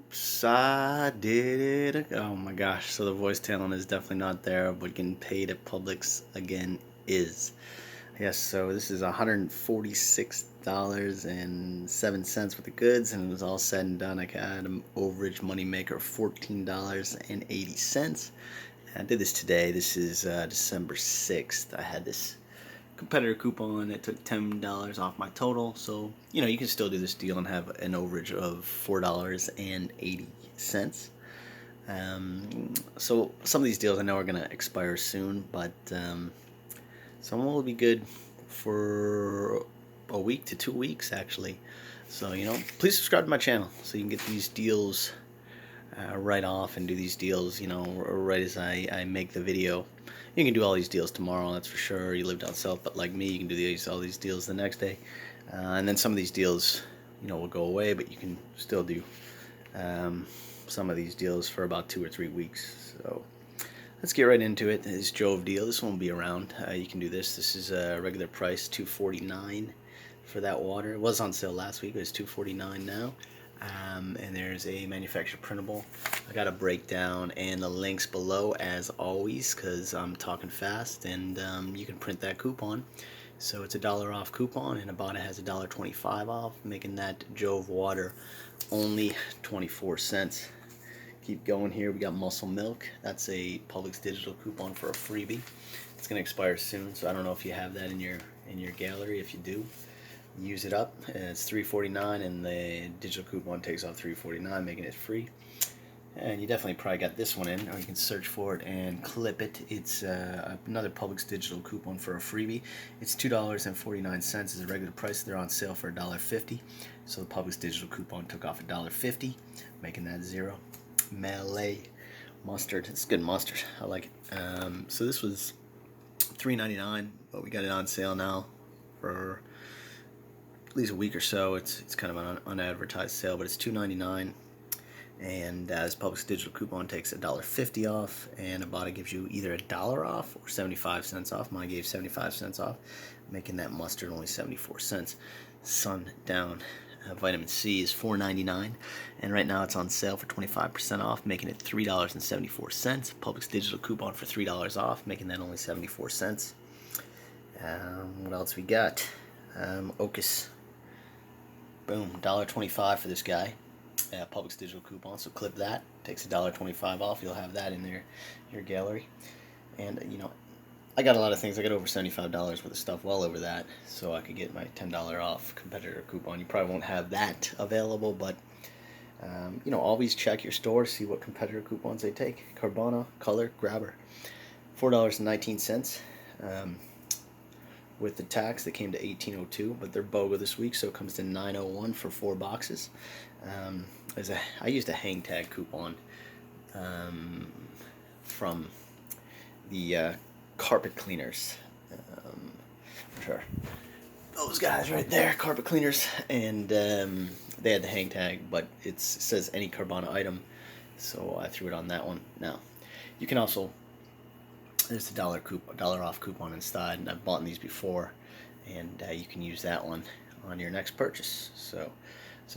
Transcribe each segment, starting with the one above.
Oops, I did it. Oh my gosh, so the voice talent is definitely not there, but getting paid at Publix again is. Yes, so this is $146.07 with the goods, and it was all said and done. I had an overage money maker of $14.80. I did this today. This is December 6th. I had this competitor coupon that took $10 off my total, so you can still do this deal and have an overage of $4.80. So some of these deals I know are going to expire soon, but some will be good for a week to 2 weeks actually. So please subscribe to my channel so you can get these deals right off and do these deals right as I make the video. You can do all these deals tomorrow, that's for sure. You live down south, but like me, you can do all these deals the next day, and then some of these deals will go away, but you can still do some of these deals for about 2 or 3 weeks. So let's get right into it. This Jove deal, this won't be around. You can do this. This is a regular price, $2.49 for that water. It was on sale last week, but it's $2.49 now. And there's a manufacturer printable. I got a breakdown and the links below as always, because I'm talking fast, and you can print that coupon. So it's $1 off coupon, and IBOTTA has $1.25 off, making that Jove water only 24 cents. Keep going here. We got Muscle Milk. That's a Publix digital coupon for a freebie. It's going to expire soon, so I don't know if you have that in your gallery. If you do, use it up. It's $3.49, and the digital coupon takes off $3.49, making it free. And you definitely probably got this one in, or you can search for it and clip it. It's another Publix digital coupon for a freebie. It's $2.49 is the regular price. They're on sale for $1.50. So the Publix digital coupon took off $1.50, making that zero. Maille mustard. It's good mustard. I like it. So this was $3.99, but we got it on sale now for at least a week or so. It's kind of an unadvertised sale, but it's $2.99. And this Publix digital coupon takes $1.50 off, and IBOTTA gives you either $1 off or 75 cents off. Mine gave 75 cents off, making that mustard only 74 cents. Sundown vitamin C is $4.99, and right now it's on sale for 25% off, making it $3.74. Publix digital coupon for $3 off, making that only 74 cents. What else we got? Okios. Boom, $1.25 for this guy. Publix digital coupon, so clip that. Takes $1.25 off. You'll have that in your gallery. And I got a lot of things. I got over $75 worth of stuff, well over that, so I could get my $10 off competitor coupon. You probably won't have that available, but always check your store, see what competitor coupons they take. Carbona color grabber, $4.19. With the tax, they came to $18.02, but they're BOGO this week, so it comes to $9.01 for 4 boxes. I used a hang tag coupon from the carpet cleaners. Sure, those guys right there, carpet cleaners, and they had the hang tag, but it says any Carbona item, so I threw it on that one. Now, you can also, there's a $1 off coupon inside, and I've bought these before, and you can use that one on your next purchase. So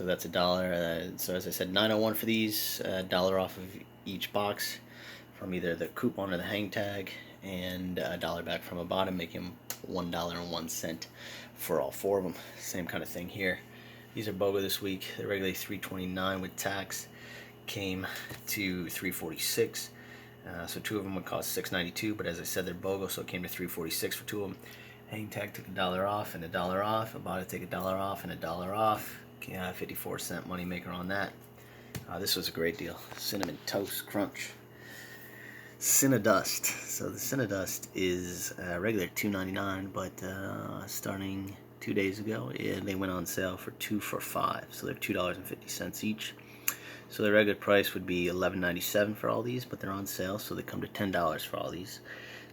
that's $1. So as I said, $9.01 for these, $1 off of each box from either the coupon or the hang tag, and $1 back from IBOTTA, making them $1.01 for all 4 of them. Same kind of thing here. These are BOGO this week. They're regularly $3.29 with tax, came to $3.46. So 2 of them would cost $6.92, but as I said, they're BOGO, so it came to $3.46 for 2 of them. Hang tag took $1 off and $1 off. IBOTTA take $1 off and $1 off. 54-cent money maker on that. This was a great deal. Cinnamon Toast Crunch. Cinnadust. So the Cinnadust is regular $2.99, but starting 2 days ago, they went on sale for 2 for $5. So they're $2.50 each. So the regular price would be $11.97 for all these, but they're on sale, so they come to $10 for all these.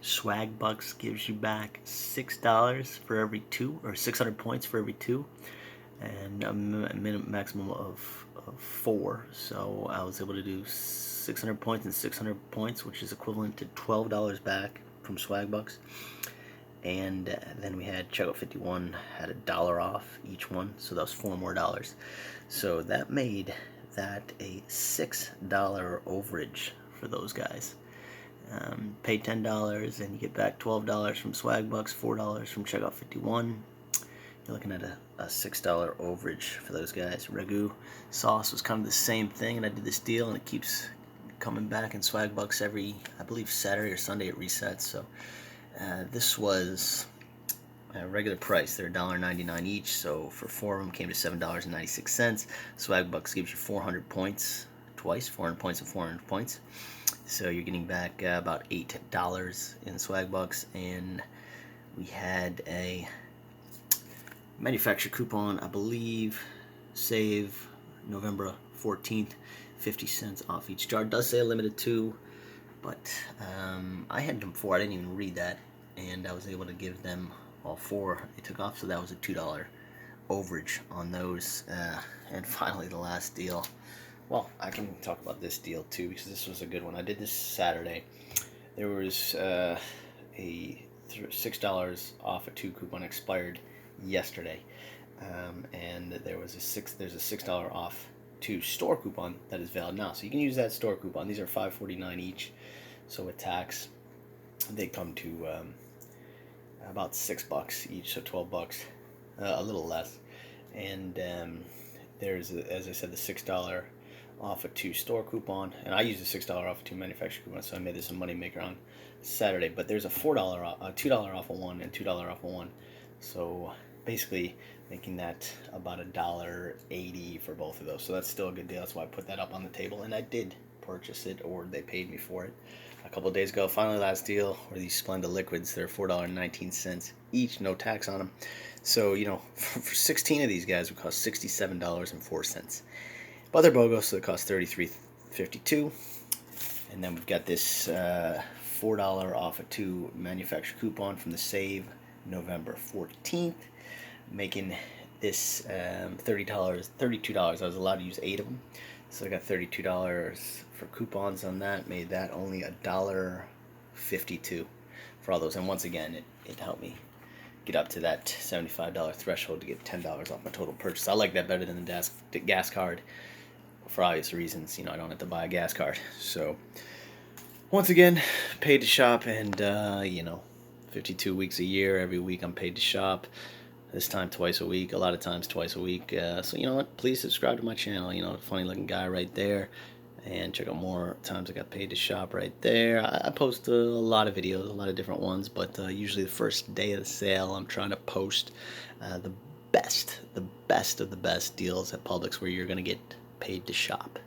Swagbucks gives you back $6 for every 2, or 600 points for every 2, and a maximum of 4. So I was able to do 600 points and 600 points, which is equivalent to $12 back from Swagbucks. And then we had Checkout 51 had $1 off each one, so that was $4 more. So that made that a $6 overage for those guys. Pay $10 and you get back $12 from swagbucks, $4 from checkout 51. You're looking at a $6 overage for those guys. Ragu sauce was kind of the same thing, and I did this deal, and it keeps coming back in swagbucks every, I believe, Saturday or Sunday it resets. So this was a regular price. They're $1.99 each, so for 4 of them came to $7.96. Swagbucks gives you 400 points twice, 400 points and 400 points. So you're getting back about $8 in swagbucks, and we had a manufacturer coupon, I believe, save November 14th, 50 cents off each jar. It does say a limited 2, but I had them 4. I didn't even read that, and I was able to give them all 4 they took off, so that was a $2 overage on those. And finally, the last deal. Well, I can talk about this deal too, because this was a good one. I did this Saturday. There was a $6 off a 2 coupon expired yesterday, and there's a $6 off 2 store coupon that is valid now. So you can use that store coupon. These are $5.49 each. So with tax, they come to about $6 each, so $12, a little less. And there's, as I said, the $6 off a 2 store coupon, and I used a $6 off a 2 manufacturer coupon, so I made this a money maker on Saturday. But there's a $4 off, $2 off of 1 and $2 off of 1, so basically making that about $1.80 for both of those. So that's still a good deal. That's why I put that up on the table, and I did purchase it, or they paid me for it a couple of days ago. Finally, last deal were these Splenda liquids. They're $4.19 each, no tax on them. So, you know, for 16 of these guys would cost $67.04. But they're BOGO, so it costs $33.52. And then we've got this $4 off a 2 manufacturer coupon from the Save November 14th, making this $32. I was allowed to use 8 of them, so I got $32 for coupons on that. Made that only $1.52 for all those. And once again, it helped me get up to that $75 threshold to get $10 off my total purchase. I like that better than the gas card, for obvious reasons. You know, I don't have to buy a gas card. So once again, paid to shop, and you know, 52 weeks a year, every week I'm paid to shop. This time twice a week, a lot of times twice a week. So you know what, please subscribe to my channel. You know, funny looking guy right there, and check out more times I got paid to shop right there. I post a lot of videos, a lot of different ones, but usually the first day of the sale I'm trying to post the best of the best deals at Publix, where you're going to get paid to shop.